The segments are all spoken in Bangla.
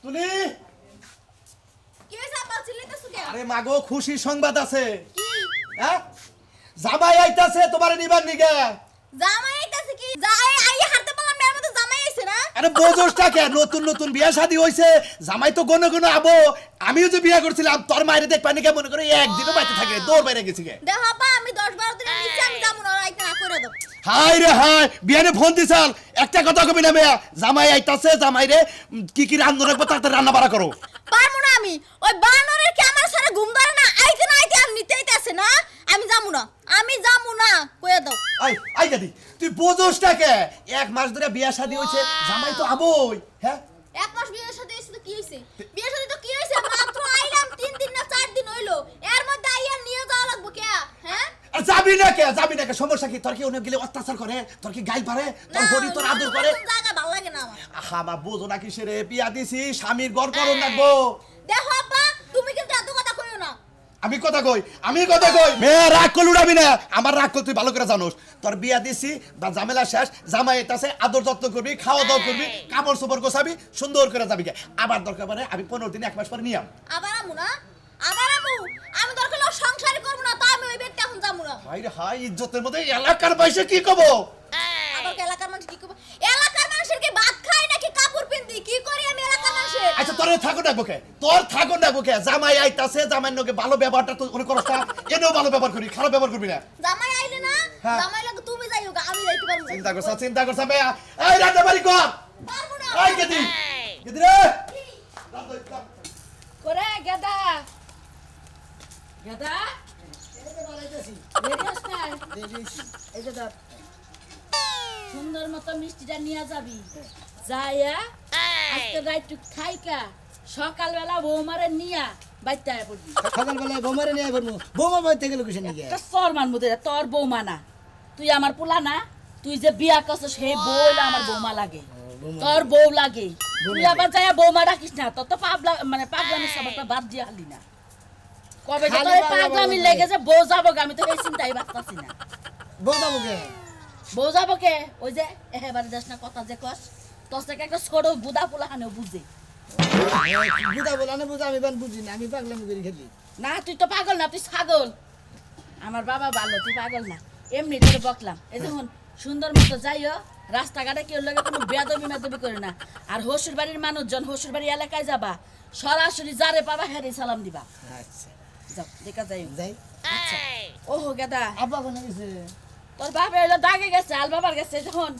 তুলি কি হইছে আব্বা চিল্লাইতাছো কে? আরে মাগো খুশির সংবাদ আছে। কি? হ্যাঁ জামাই আইতাছে তোমার নিবার নিগে। জামাই আইতাছে কি? আই হাতে পালাম মেয়ের মতো জামাই আইছে না? আরে বোঝোসটা কে নতুন নতুন বিয়া শাদী হইছে জামাই তো গনো গনো আবো। আমিও যে বিয়া করছিলাম তোর মায়ের দেখ পানি কে মনে করে একদিনও বাইতে থাকে দৌড় বাইরে গেছি গে। দেখো আব্বা আমি 10-12 দিন নিচে আমি যাবো না রাইতে না করে দাও। হাই রে হাই বিয়ানে ফোন দিছাল একটা কথা কবি না মেয়া জামাই আইতাছে জামাই রে কি কি রান্না রাখবো তাতে রান্না বাড়া করো। পারমু না আমি ওই বানরের কি আমার সারা ঘুম ধরে না আইতে না আইতে আমি নিতেইতে আছে না আমি যাবো না কইয়া দাও। আই গাদি তুই বোঝোসটা কে এক মাস ধরে বিয়া শাদী হইছে জামাই তো আবই। হ্যাঁ এক মাস বিয়ের সাথে এসে তো কি হইছে? বিয়ের সাথে তো কি হইছে মাত্র আইলাম 3 দিন না 4 দিন হইলো এর মধ্যে আইয়া নিয়ে যাওয়া লাগবো কে? হ্যাঁ আর যাবি না কে সমস্যা কি তোর কি অনেক গেলে অত্যাচার করে তোর কি গাইল পারে তোর হরি তোর আদর করে জায়গা ভালো লাগে না আমার। আহা মা বোঝো না কিসের বিয়া দিছি স্বামীর ঘর করুন রাখবো। দেখো আব্বা তুমি কিন্তু এত কথা কইও না। আমি কথা কই মেয়ে রাগ করল উড়াবি না আমার রাগ কর তুই ভালো করে জানোস তোর বিয়া দিছি বা ঝামেলা শেষ জামাই এটাছে আদর যত্ন করবি খাওয়া দাওয়া করবি কাপড় চোপড় গোছাবি সুন্দর করে যাবি গে আবার দরকার পড়ে আমি 15 দিন 1 মাস পরে নিয়াম আবার আমু আমি দরকার হলে সংসারই করব না তা আমি ওই বেডটা এখন যাবো না। হাই রে হাই ইজ্জতের মধ্যে এলাকার বাইসে কি কব আবার কি এলাকার মানুষ কি করবে? এলাকার মানুষের কি ভাত খায় নাকি কাপড় পিন্দি কি করি আমি এলাকার মানুষের? আচ্ছা তোর থাকো ডাকবো কে জামাই আইতাছে জামাইর নগে ভালো ব্যবহারটা তো অনেক করস না এনেও ভালো ব্যবহার করি খারাপ ব্যবহার করবি না। জামাই আইলে না হ্যাঁ। জামাই লাগে তুমি যাইও গা, আমি যাইতে পারবো না। চিন্তা করছ মেয়া এই রান্না বাড়ি কর পারবো না। এই গেদি রে করে গেদা রেডি আছ না? এই যে ধর। সুন্দর মতো মিষ্টিটা নিয়ে যাবি যাইয়া আজকে রাইটু খাইকা সকালবেলা বৌমারে নিয়া বাইতে আয় পড়বি। সকালবেলায় বোমারে নিয়ে বলবো বোমা বাড়িতে গেল কিসে নিয়ে একটা চর মানবো তোর বৌমা না তুই আমার পোলা না তুই যে বিয়া করছিস সেই বউ হইলে আমার বৌমা লাগে তোর বউ লাগে তুই আবার যাইয়া বৌমা ডাকিস না তোর তো পাগলামি সবাইটা বাদ দিয়ে হালি না কবে যে তোর পাগলামি লেগে যে বউ যাবো গা, আমি তো এই চিন্তাই ভাবতাছি না। বোমা মুখে বউ যাবো কে ওই যে এবারে যাস না কথা যে কস তোর থেকে একটা ছোট বুদা পোলা খানেও বুঝে বুঝা বলা না বুঝা আমি বুঝি না আমি পাগলামি করে খেলি না তুই তো পাগল না তুই ছাগল আমার বাবা ভালো তুই পাগল না এমনি তোর বকলাম এই দেখুন সুন্দর মতো যাইও রাস্তাঘাটে কেউ লাগে কোনো বেদবি মেদবি করে না আর হসুর বাড়ির মানুষজন হসুর বাড়ি এলাকায় যাবা সরাসরি যারে পাবা হ্যারে সালাম দিবা। আচ্ছা যাও দেখা যাই যাই আচ্ছা ওহো গেদা আব্বা কোনে গেছে তোর বাবা হইলো দাগে গেছে আল বাবার গেছে যখন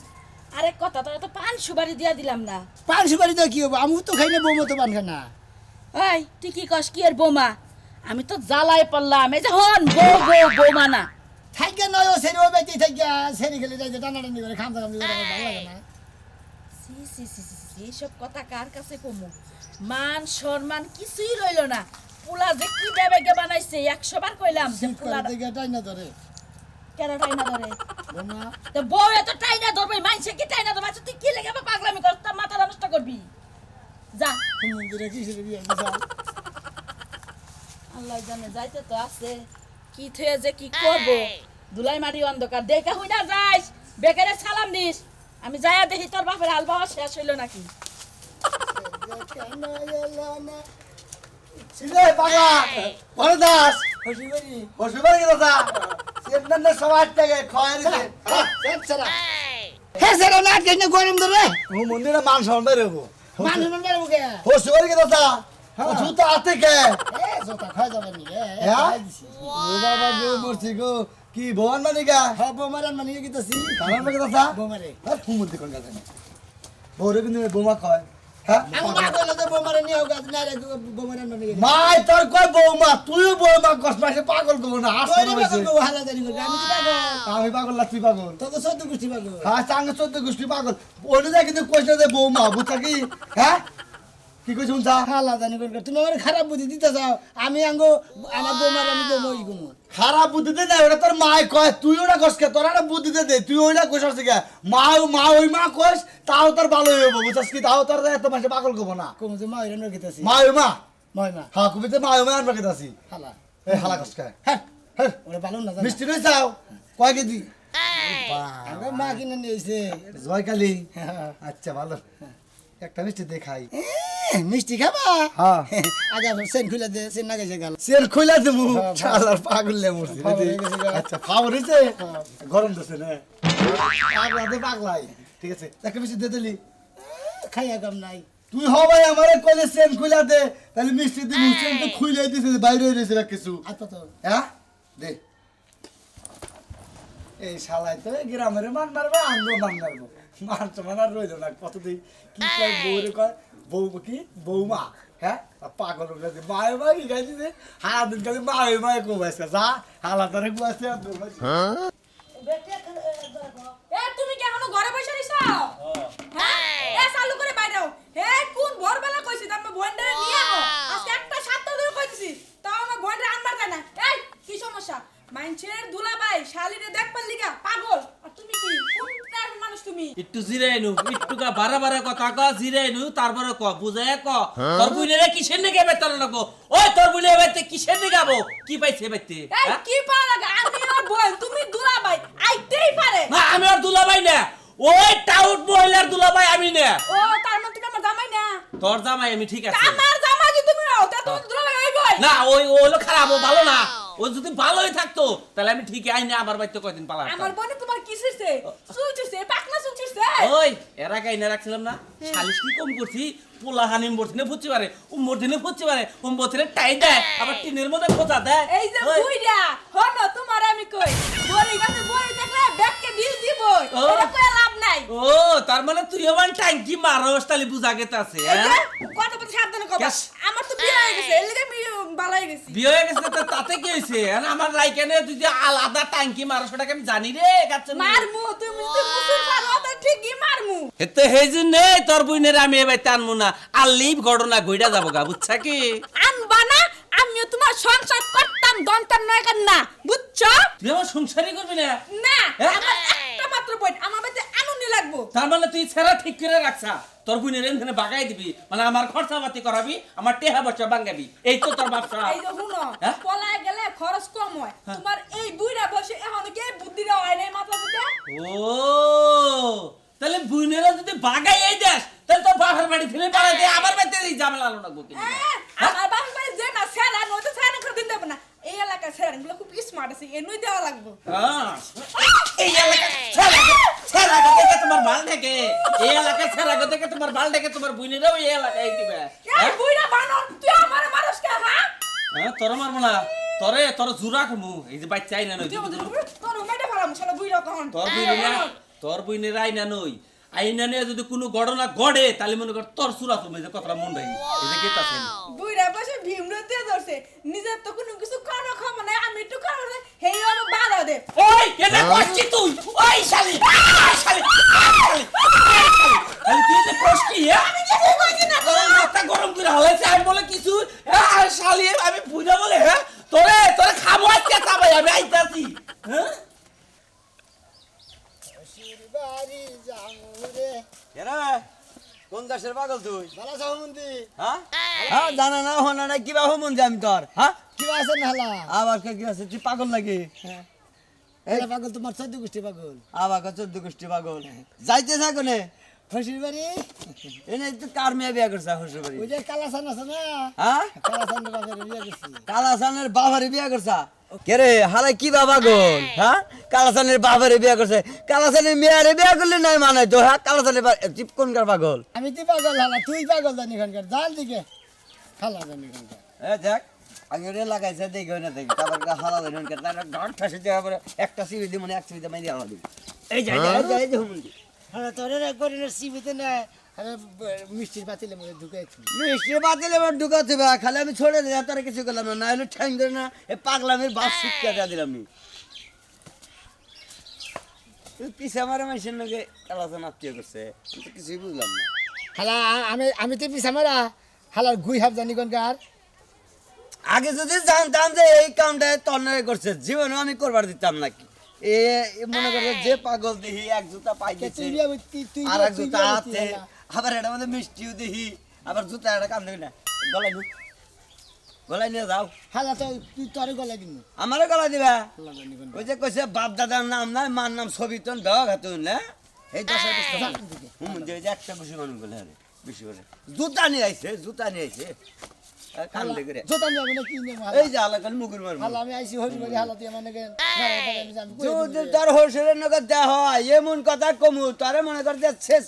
আরেক কথা তোরা তো পান সুপারি দিয়া দিলাম না। পান সুপারি তো কি হবো আমি তো খাই না বোমা তো পান খাই না এই তুই কি কস কি এর বোমা আমি তো জ্বালাই পড়লাম এই যখন বোমা না থাইকে নয় ও সেরি ও বেঁচে থাইকে সেরি খেলে যাই টানাটানি করে খামতা খামতি করে আমার ভালো লাগে না সি সি সি সি সি, এইসব কথা কার কাছে কমু মান সম্মান কিছুই রইল না পোলা যে কি দেবে গে বানাইছে 100 বার কইলাম যে শীত পোলা করে থেকে টাই না ধরে কেন টাইনা ধরে বোমা তো বউ এত টাইনা ধরবে মাইছে কি টাইনা ধরবে আচ্ছা তুই কি লেগে পাগলামি কর তোর মাথা নষ্ট করবি যা মন্দিরে কি সেরি বিয়ে বিশাল আল্লাহ জানে যাইতে তো আছে কি থয়ে যে কি করব দুলাই মারি অন্ধকার দেখা হই না যাইস বেকারে সালাম দিস আমি যাইয়া দেখি তোর বাপের হাল বাবা শেষ হইল নাকি। ছিলে পাগলা বড় দাস খুশিবাড়ি বসুবার গেল দা সেন্নার সবাই থেকে খয় দিছে হে সেরা না কেন গরম ধরে ও মন্দিরে মান সম্মান রেবো মানুষ মনে মুখে বসুবার গেল দা ও জুতা আতে কে এ জোতা খাই যাবে নি হ্যাঁ ও বাবা গো মরছি গো কি ভগবান মানে গা হ্যাঁ বোমারে মানে কি তো সি কারণ লাগে দা বোমারে আর ফুমুন্দি কোন গাছে বড় কিন্তু বোমা কয় হ্যাঁ আমি না কইলে তো বোমারে নিয়ে হোক না রে বোমারে মানে মাই তোর কয় বৌমা তুইও বৌমা কস মাসে পাগল করবো না আস কইলে হইছে তো হালা জানি করে আমি তো পাগল আমি পাগল না তুই পাগল তো তো সদ্য গুষ্টি পাগল হ্যাঁ চাঙ্গে 14 গোষ্ঠী পাগল ওইটা যা কিন্তু কইছে যে বৌমা বুঝছা কি হ্যাঁ কি কইছ শুনছা হালা জানি করে তুমি আমার খারাপ বুদ্ধি দিতে চাও আমি আঙ্গো আমার বোমারে আমি তো মই গুম খারাপ বুদ্ধিতে না ওটা তোর মাই কয় তুই ওটা কসকে তোর একটা বুদ্ধিতে দে তুই ওইটা কইছ কে মা ওই মা কইস তাও তোর ভালো হইব বুঝছস কি তাও তোর এত মাসে পাগল করব না কোন যে মা এরন গেতাছি মা ওই মা মই মা হ্যাঁ কবিতে মা ওই মা আনবা কেতাছি হালা এই হালা কসকে হ্যাঁ হ্যাঁ ওরে ভালো না জানা মিষ্টি রই চাও কয় কেজি আঙ্গো মা কিনে নিয়েছে জয় কালী আচ্ছা ভালো একটা মিষ্টি দে খাই মিষ্টি খাবা হ্যাঁ। আগে সেন খুলে দে সেন না গেছে গেল সেল খুইলা দেবো হ্যাঁ, শালার পাগলে মরছি পাগল হয়ে গেছে গা। আচ্ছা ফাওয়ার হইছে গরম দছে না পাগলা দে পাগলাই ঠিক আছে তাকে বেশি দে দিলি খাইয়া কম নাই তুই হবাই আমারে কলে সেন খুইলা দে তাহলে মিষ্টি দিবি সেন তো খুইলাই দিছে বাইরে রইছে না কিছু আচ্ছা তো হ্যাঁ দে এই শালাই তো গ্রামের মান মারবে আঙ্গো মান মারবো মান তো মান আর রইল না কতদিন কি কয় বউরে কয় বউ কি বৌমা হ্যাঁ আর পাগল হয়ে গেছে মায়ে মাই গেছে হারা দিন কালে মায়ে মায়ে কোবাইছে যা হালা তারে কোবাইছে আর দৌড়াইছে এ তুমি কি এখনো ঘরে বসে রইছো হ্যাঁ এ চালু করে বাইরেও হে কোন ভোরবেলা কইছি তুমি বন্ডারে নিয়ে আও আজকে একটা সপ্তাহ ধরে কইছি তাও আমার বন্ডারে আনবার যায় না এই কি সমস্যা মাইনছের দুলাভাই শালিরে দেখবার লিগা পাগল আর তুমি কি কোন টাইপের মানুষ তুমি একটু জিরাইনু একটু কা বারে বারে কথা ক জিরাইনু তারপরে ক বুঝায় ক তোর বুইনেরে কিসের নিগে বেতন লাগবো ওই তোর বুইনে বাইতে কিসের নিগে গাবো কি পাইছে বাইতে এই কি পারা লাগে আমি ওর বোন তুমি দুলাভাই আইতেই পারে না আমি আর দুলাভাই না ওই টাউট মহিলার দুলাভাই আমি না ও তার মানে তুমি আমার জামাই না তোর জামাই আমি ঠিক আছে আমার জামাই কি তুমি নাও তা তোমার দুলাভাই হইবই না ওই হলো খারাপ ও ভালো না ও যদি ভালোই থাকতো তাহলে আমি ঠিকই আইনে আমার বাইতে কয়দিন পালা আমার বোনে তোমার কি শিরছে সুইছে পাকনা সুইছে ওই এরা কাইনা রাখছিলাম না শালিশ কি কম করছি পোলা হানিম বর্তিনে ফুটতে পারে মর্দিনে ফুটতে পারে বর্তিনে টাই দেয় আবার টিনের মধ্যে খোঁজা দেয় এই যে ওই, বুইড়া হনো তোমার আমি কই বড়ি গাছে বড়ি থাকলে ব্যাগকে বিল দিব ও। এটা কই লাভ নাই ও তার মানে তুই আমার ট্যাঙ্কি মারস তাহলে বুঝা গেতাছে এই যে হ্যাঁ কথা বলতে সাবধানে কথা ক্যাশ। আমার তো বিয়ে হয়ে গেছে এর লাগি আমি ভালো হয়ে গেছি বিয়ে হয়ে গেছে তো তাতে কি হয়েছে আমার রাইকেনে তুই যে আলাদা ট্যাঙ্কি মারস ওটাকে আমি জানি রে গাছে মারমু তুমি তো মুসুর পারো তো ঠিকই মারমু এতে হেই জন্য তোর বুইনের আমি এবার টানমু না আর লিভ ঘটনা ঘইরা যাবো গা বুঝছা কি আনবা না আমিও তোমার সংসার করতাম দন্তার নয় কান না বুঝছো তুই আমার সংসারই করবি না না হ্যাঁ? আমার একটা মাত্র পয়েন্ট আমার বাড়িতে আনুনি লাগবো তার মানে তুই ছেড়া ঠিক করে রাখছা তোর বুইনের এখানে বাগাই দিবি মানে আমার খরচাপাতি করাবি আমার টেহা বচ্চা বাঙ্গাবি এই তো তোর ব্যবসা এই যে শুনো হ্যাঁ? পলায় গেলে খরচ কম হয় তোমার এই বুইড়া বসে এখন কি বুদ্ধিটা হয় নাই মাথা দিতে ও তাহলে বুইনেরা যদি বাগাই এই দেশ তাহলে তোর বাপের বাড়ি ফেলে পাড়াই দিয়ে আবার বাড়িতে এই ঝামেলা আলো রাখবো কিন্তু আমার বাপের বাড়ি যে না সেরা নয়তো সেরা করে দিতে হবে না এই এলাকার সেরাগুলো খুব স্মার্ট আছে এনুই দেওয়া লাগবে হ্যাঁ। এই এলাকা ছেড়া থেকে তোমার ভাল থাকে এই এলাকা ছেড়া থেকে তোমার ভাল থাকে তোমার বুইনেরাও এই এলাকায় দিবে এই বুইড়া বানর তুই আমার মানুষ কে হ্যাঁ হ্যাঁ তোর মারবো না তোর জুরা খামু এই যে বাচ্চা আইনা নই তুই আমাদের তোর মেয়েটা ভালো শালা বুইড়া তখন তোর বুইনের আইনা নই আইনা নিয়ে যদি কোনো ঘটনা ঘটে তাহলে মনে কর তোর সুরা তুমি যে কথাটা মন রাখি এই যে কেতাছেন বুইড়া বসে ভীমরা দিয়ে ধরছে নিজের তো কোনো কিছু করার ক্ষমতা নাই আমি একটু করার হেই আমার বাধা দে ওই এটা কষ্টি তুই ওই শালি শালি শালি তুই যে কষ্টি আমি কিছু কইছি না মাথা গরম করে হলাইছে আমি বলে কিছু শালি আমি বুঝা বলে হ্যাঁ তোরে খাবো আজকে চাবাই আমি আইতাছি হ্যাঁ শিরবাড়ি জামুরে কেন কোন দেশের পাগল তুই বালা সাহমন্দি হ্যাঁ হ্যাঁ জানা না হনা না কিবা হমুন আমি তোর হ্যাঁ কি আছে নালা আবার কি আছে তুই পাগল লাগে এই পাগল তোমার 14 গোষ্ঠী পাগল আবার কত 14 গোষ্ঠী পাগল যাইতে থাকো নে ফসির বাড়ি এনে তুই কার মেয়ে বিয়া করছ হসু বাড়ি ওই যে কালাসান আছে না হ্যাঁ কালাসানের বাপের বিয়ে করছি কালাসানের বাবারে বিয়া করছ কে রে হালাই কি বা পাগল হ্যাঁ কালাসানের বাবারে বিয়া করছে কালাসানের মেয়ারে বিয়া করলে নাই মানে তো হ্যাঁ কালাসানের চিপ কোন কার পাগল আমি তুই পাগল হালা তুই পাগল জানি খানকার জাল দিকে হালা জানি খানকার এ দেখ আমি ওরে লাগাইছে দেখি না দেখি তারপর হালা দেন কে তার গাঁট ঠাসে দেওয়া পরে একটা সিবি দি মানে এক সিবি দি মাইরি হালা দিবি এই যাই যাই যাই হুমুন্দি হ্যাঁ তোর একবার সিবিতে না মিষ্টির পাতিলে মধ্যে ঢুকাইছি মিষ্টি বাতিল এবার ঢুকাতে হবে খালি আমি ছড়ে দিলাম তারা কিছু করলাম না হলে ঠ্যাং ধরে না এ পাগলামের বাস শিক্ষা দেওয়া দিলাম আমি পিছে আমার মানুষের নাকি কালাচান আত্মীয় করছে আমি তো কিছুই বুঝলাম না হালা আমি তো পিছা মারা হালার গুই হাফ জানি কোনকার আগে যদি জানতাম যে এই কামটা তন্নরে করছে জীবনেও আমি করবার দিতাম নাকি এ মনে করে যে পাগল দেখি এক জুতা পাই দিচ্ছে তুই বিয়া করতি তুই আর এক জুতা আছে আবার এটা মধ্যে মিষ্টিও দেখি আবার জুতা একটা কাম দেখি না গলায় নিয়ে যাও হালা তো তুই তোর গলা দিন আমারও গলা দিবা হালা জানি কোন ওই যে কইছে বাপ দাদার নাম নাই মার নাম সবিতন বেওয়া খাতুন না এই দশা হুম যে একটা খুশি মানুষ বলে আরে বেশি করে জুতা নিয়ে আইছে কান্দে করে জোতা নিয়ে মানে কি নিয়ে এই যে হালা খালি মুগুর মারবো হালা আমি আইছি হরি বলি হালা দিয়ে মানে কেন যদি তোর হোসেনের নগর দেয়া হয় এমন কথা কমু তোরে মনে কর যে শেষ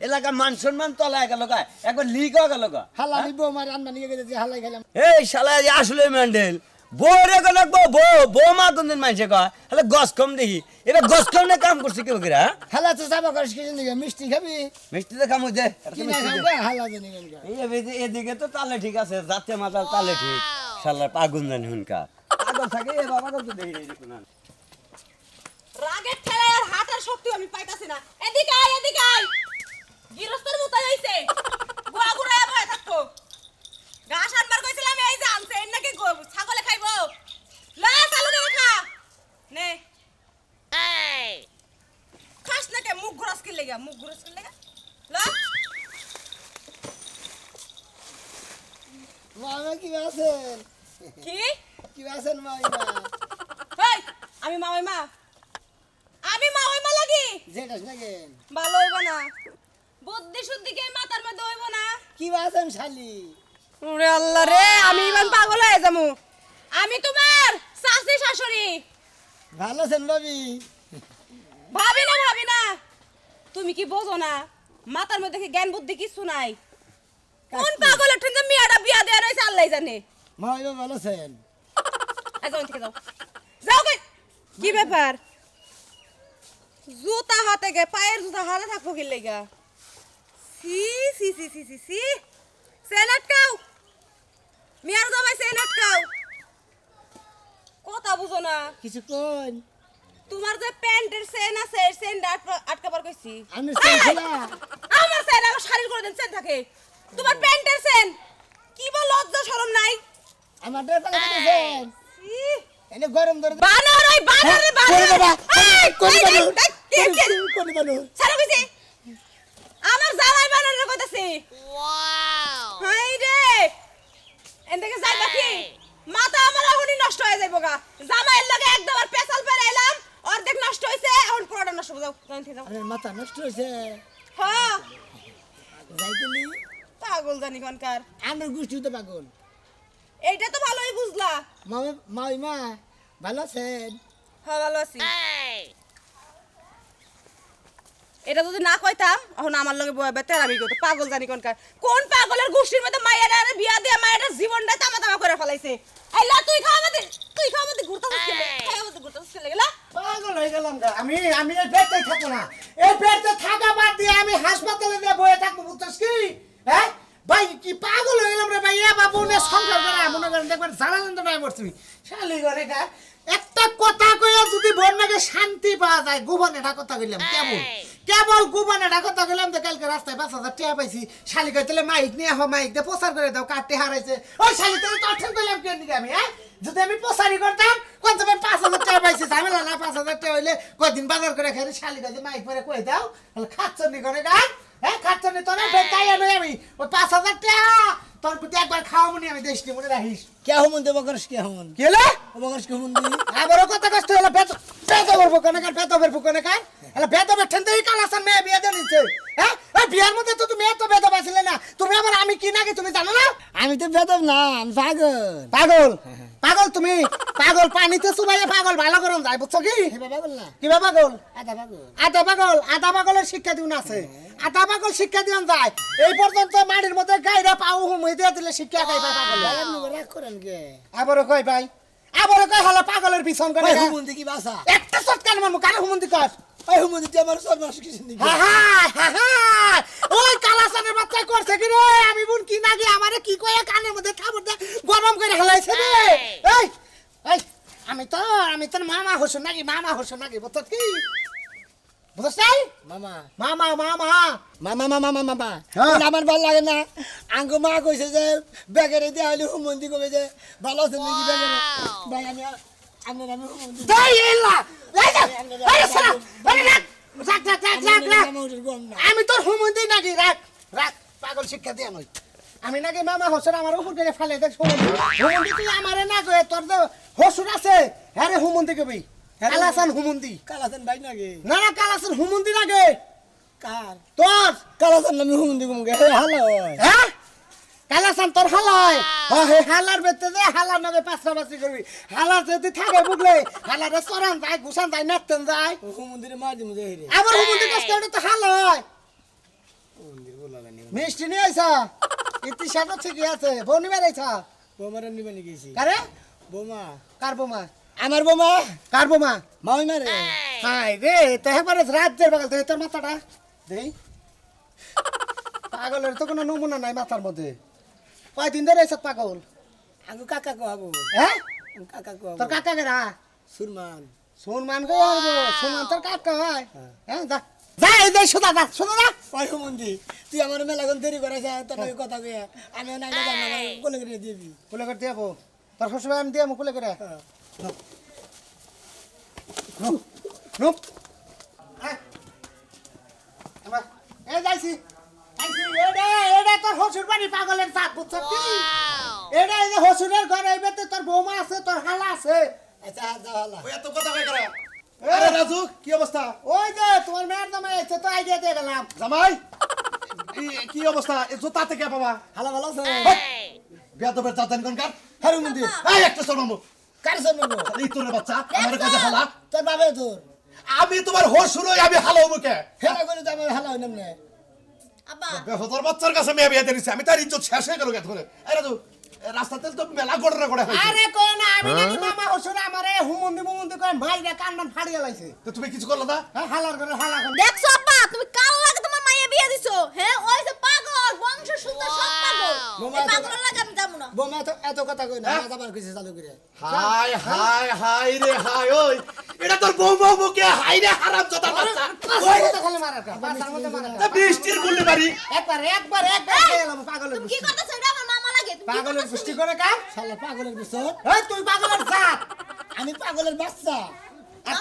এলাকার মান সম্মান তলায় গেল গা একবার লিক হয়ে গেল গা হালা নিব আমার রান্না নিয়ে গেছে হালাই খেলাম এই শালা যে আসলে ম্যান্ডেল বউরে গেল বউ মা কোনদিন মানুষে কয় হলে গছ কম দেখি এবার গছ কম না কাম করছে কেউ করে হালা তো চাপা করিস কিছু নিয়ে মিষ্টি খাবি মিষ্টিতে কামু দে কি না খাবে হালা জানি এদিকে তো তালে ঠিক আছে যাতে মাতাল তালে ঠিক শালার পাগুন জানি হুনকা পাগল থাকে এ বাবা তো দেখি নাই দেখুন না রাগের ঠেলায় আর হাঁটার শক্তি আমি পাইতাছি না এদিকে আয় গিরস্তের মতো হইছে গোয়া গুড়া ভয় থাকতো ঘাস আনবার কইছিলাম এই যে আনছে এর নাকি ছাগলে খাইবো লা চালু করে খা নে খাস না কে মুখ ঘুরাস কি লাগা লা মামা কি আছেন কি কি আছেন মাইমা হেই আমি মা লাগি যেটাস না কেন ভালো হইব না বুদ্ধি শুদ্ধি কে মাথার মধ্যে হইব না কি আছেন শালি ওরে আল্লাহ রে আমি ইমান পাগল হয়ে যামু আমি তোমার শাশুড়ি শাশুড়ি ভালো আছেন ভাবি ভাবি না তুমি কি বোঝো না মাথার মধ্যে কি জ্ঞান বুদ্ধি কিছু নাই কোন পাগলের ঠুন যে মেয়েটা বিয়া দেয়া রইছে আল্লাহই জানে মাইমা ভালো আছেন যাও থেকে যাও কই কি ব্যাপার জুতা হাতে গে পায়ের জুতা হাতে থাকবো কি লাগা সি সেনাট কাউ মিয়ার জামাই সেনাট কাউ কথা বুঝো না কিছু কোন তোমার যে প্যান্টের চেন আছে চেনটা আটকাবার কইছি আমি চেন খোলা আমার চেন আমার শাড়ির করে দেন চেন থাকে তোমার প্যান্টের চেন কি বল লজ্জা শরম নাই আমার ড্রেস পালা দিতেছেন এনে গরম ধরে বানর ওই বানরে করে বাবা করে বাবা বানর করে বাবা ছাড়ো কইছি আমার জামাই বানরে কইতাছি হাই রে এন্দেকে যাই বাকি মাথা আমার এখনই নষ্ট হয়ে যাইবো গা জামাইয়ের লাগে একদম আর পেছাল পেরাইলাম অর্ধেক নষ্ট হইছে এখন পুরোটা নষ্ট হয়ে যাও যাও আরে মাথা নষ্ট হইছে হ্যাঁ যাইতেলি পাগল জানি কোনকার আমার গুষ্টি তো পাগল এইটা তো ভালোই বুঝলা মাইমা ভালো আছেন হ্যাঁ ভালো আছি এটা যদি না কইতাম এখন আমার লগে বয়াবে তেরামি করতো পাগল জানি কোন পাগলের গোষ্ঠীর মধ্যে মায়েরা বিয়া দিয়ে মায়েরা জীবনটা তামা করে ফেলাইছে আইলা তুই খাওয়া মধ্যে ঘুরতাছিস খেলে গেলা পাগল হয়ে গেলাম গা আমি এই পেটে থাকবো না এই পেটে থাকা বাদ দিয়ে আমি হাসপাতালে নিয়ে বয়ে থাকবো বুঝছিস কি হ্যাঁ ভাই কি পাগল হয়ে গেলাম রে ভাই এ বাবু নে সংসার করে মনে করেন দেখবেন সারানন্দ নাই পড়ছি শালি করে গা একটা কথা কইয়া যদি বন্যাকে শান্তি পাওয়া যায় গোপন এটা কথা কইলাম কেবল গোপন এটা কথা কইলাম তো কালকে রাস্তায় 5,000 টাকা পাইছি শালি কইতলে মাইক নিয়ে মাইক দিয়ে প্রচার করে দাও কাটতে হারাইছে ওই শালি তোর তখন কইলাম কেন দিকে আমি হ্যাঁ যদি আমি প্রচারই করতাম কোন সময় 5,000 টাকা পাইছি ঝামেলা না 5,000 টাকা হইলে কয়দিন বাজার করে খাই শালি কইতে মাইক পরে কই দাও তাহলে খাচ্ছনি করে গা হ্যাঁ খাচ্ছনি তো না তাই আমি ওই 5,000 টাকা তোর প্রতি একবার খাওয়া মনে আমি দেশটি মনে রাখিস কে হুমন দেব করস কে হুমন কেলে বকরস কে হুমন দি আবার কথা কষ্ট হলো বেতবের ফুকনে কার হলো বেতবের ঠেনতেই কালাসান মেয়ে বিয়ে দিয়ে নিচ্ছে হ্যাঁ ওই বিয়ের মধ্যে তো তুমি এত বেতব আসলে না তুমি আবার আমি কি নাকি তুমি জানো না আমি তো বেদব না আমি পাগল তুমি পাগল পানিতে চুবাইয়ে পাগল ভালো করুন যায় বুঝছো কি পাগল না কিবা পাগল আধা পাগল আধা পাগলের শিক্ষা দিউন আছে আধা পাগল শিক্ষা দিউন যায় এই পর্যন্ত মাটির মধ্যে গাইরা পাও হুমই দিয়ে দিলে শিক্ষা খাই পাগল আপনি রাগ করেন কে আবারও কই ভাই আবারও কই হলো পাগলের পিছন করে ওই হুমন দি কি বাসা একটা সটকান মারমু কারে হুমন্দি কর ওই হুমন দি আমার সর্বনাশ কিছু নি ওই কালাসানের বাচ্চা করছে কি রে আমি বোন কি নাকি আমারে কি কয়ে কানের মধ্যে খাবার দে গরম করে হালাইছে রে এই এই আমি তো মামা হইছ নাকি বুঝছ কি বুঝছ নাই মামা মামা হ্যাঁ। আমার ভালো লাগে না আঙ্গ মা কইছে যে বেগেরে দেয়া হইলে হুমন দি কবে যে ভালো আছে নাকি বেগেরে ভাই আমি হুমন দি দই এলা এই সালা রাখ আমি তোর হুমন্দি নাকি রাখ পাগল শিক্ষা দিয়ে নই আমি নাকি মামা হোসেন আমার উপর করে ফেলে দেখ হুমন্দি তুই আমারে না কয়ে তোর যে হসুর আছে হ্যাঁ রে হুমন্দি কবি কালাসান হুমন্দি কালাছেন ভাই নাকি না কালাসান হুমন্দি নাকি কার তোর কালাসান আমি হুমন্দি গুমগে হে হালা হয় হ্যাঁ কালাসান তোর হালায় হে হালার বেতে যে হালার নামে পাঁচরাবাসি করবি হালার যদি থাকে বুঝলে হালারে চরান যায় ঘুষান যায় নাচতেন যায় হুমন্দিরে মার দিমু যে রে আবার হুমুন্দি কাজ করে তো হালায় হুমন্দির বলা জানি মিষ্টি নিয়ে আইসা ইতি সাথে ঠিকই আছে বনি বেড়াইছা বোমারে নিবে নি গেছি কারে বোমা কার বোমা আমার বোমা কার বোমা মাই মারে হাই রে তো হেবারে রাজ্যের বাগাল তো তোর মাথাটা দেই পাগলের তো কোনো নমুনা নাই মাথার মধ্যে কয়দিন ধরে এসে পাগল আঙ্গু কাকা কহাবো হ্যাঁ কাকা তোর কহাবো কাকা কেরা সুরমান সুনমান গো সুনমান তোর কাকা হয় হ্যাঁ যা যা এই দে সুদা যা সুদা যা ওই হুমন্দি তুই আমার মেলাগন দেরি করেছে তোর লগে কথা কইয়া আমি না না জানা কোলে করে দিবি কুলে করে দিয়ে তোর শ্বশুর আমি দিয়ে কুলে করে হ্যাঁ। নুপ নুপ এই যাইছি এটা তোর হসুর বাড়ি পাগলের সাথ বুঝছ কি এটা এই যে হসুরের ঘর এই বেতে তোর বৌমা আছে তোর হালা আছে আচ্ছা যা হালা ওই এত কথা কই করা আরে রাজু কি অবস্থা ওই যে তোমার মেয়ের জামাই আছে তো আইডিয়া দিয়ে গেলাম জামাই কি অবস্থা এ জুতা থেকে বাবা হালা ভালো আছে বেয়াদবের জাতান কোনকার হ্যাঁ হুমন্দি এই একটা শর্মামু কার সব নেবো এই তোর বাচ্চা আমার কাছে হালা তোর বাবে তোর আমি তোমার হসুরই আমি হালা মুখে হেলা করে তো আমি হালা হইলাম না আব্বা বেহতর বাচ্চার কাছে মেয়ে বিয়ে দিয়েছি আমি তার ইজ্জত শেষ হয়ে গেল গেট করে এই রাজু রাস্তাতে তো মেলা গড়রা গড়ে হয়েছে আরে কই না আমি নাকি মামা হসুর আমারে হুমন্দি করে মাইরা কান্নান ফাড়িয়ে লাইছে তো তুমি কিছু করলে না হ্যাঁ হালার করে হালা করে দেখছো আব্বা তুমি কাল লাগে তোমার মাইয়া বিয়ে দিছো হ্যাঁ ওই যে পাগল বংশ সুন্দর সব পাগল বোমা এই তো- পাগলের লাগে আমি যাবো না বোমা তো এত কথা কই না মাথা বার কইছে চালু করে হাই হাই হাই রে হাই ওই এটা তোর বউ বউ মুখে হাই রে হারাম জোতা বাচ্চা পাঁচের মধ্যে খালি মারার কা পাঁচের মধ্যে মারার কা তা বৃষ্টির গুলি মারি একবার গেলাম পাগলের তুমি কি গোষ্ঠী। করতেছো এটা আমার মামা লাগে তুমি কি পাগলের করতেছো? পুষ্টি করে কাম শালা পাগলের বিষয় এই তুই পাগলের জাত আমি পাগলের বাচ্চা আর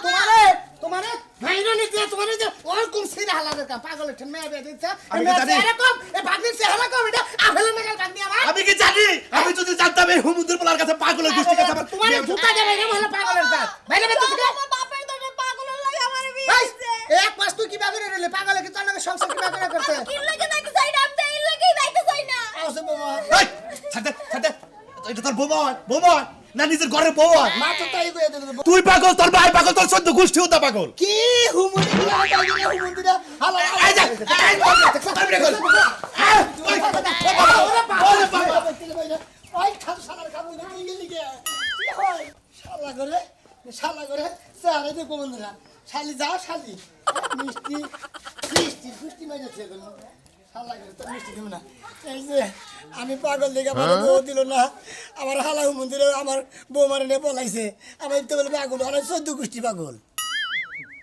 তোমারে ভাইরা নিতে তোমারে যে ওরকম সিরা হালারের কাম পাগলের ঠেন মেয়ে দিচ্ছে আমি কি জানি? এরকম এই ভাগ্নির চেহারা কম এটা আফেলের নাগাল ভাগ্নি আমার আমি কি জানি আমি যদি জানতাম এই হুমুদের বলার কাছে পাগলের গোষ্ঠী কাছে আমার তোমারে জুতা দেবে না হলো পাগলের জাত ভাইরা বেঁচে থেকে আমার বাপের দরজা পাগলের লাগে আমার বিয়ে এই, দিছে এক মাস তুই কি বাগরে রইলে পাগলে কি তোর নাকি সংসার কি বাগরে করতে কি লাগে যাইতে চাই না আমি তো এই লাগেই যাইতে চাই না আছে বোমা এই ছাড়তে এটা তোর বৌমা হয় বৌমা হয় না নিজের ঘরের বউ হয় মা তো তাই কইয়া দিল তুই পাগল তোর ভাই পাগল তোর সদ্য গোষ্ঠী হতে পাগল কি হুমন্দি হুমন্দিরা হালা এই যা এই তারপরে কর ওই ওরে বাবা ওই খান শালার কাম না কি গেলি কে কি হয় শালা করে সারে দে বন্ধুরা শালি যা শালি মিষ্টি মাইনাছে শালা করে তো মিষ্টি দিব না এই যে আমি পাগল দেখে আমার বউ দিল না আমার হালা মন্দিরে আমার বউ মারে নিয়ে পলাইছে আমার তো বলে পাগল আর 14 গোষ্ঠী পাগল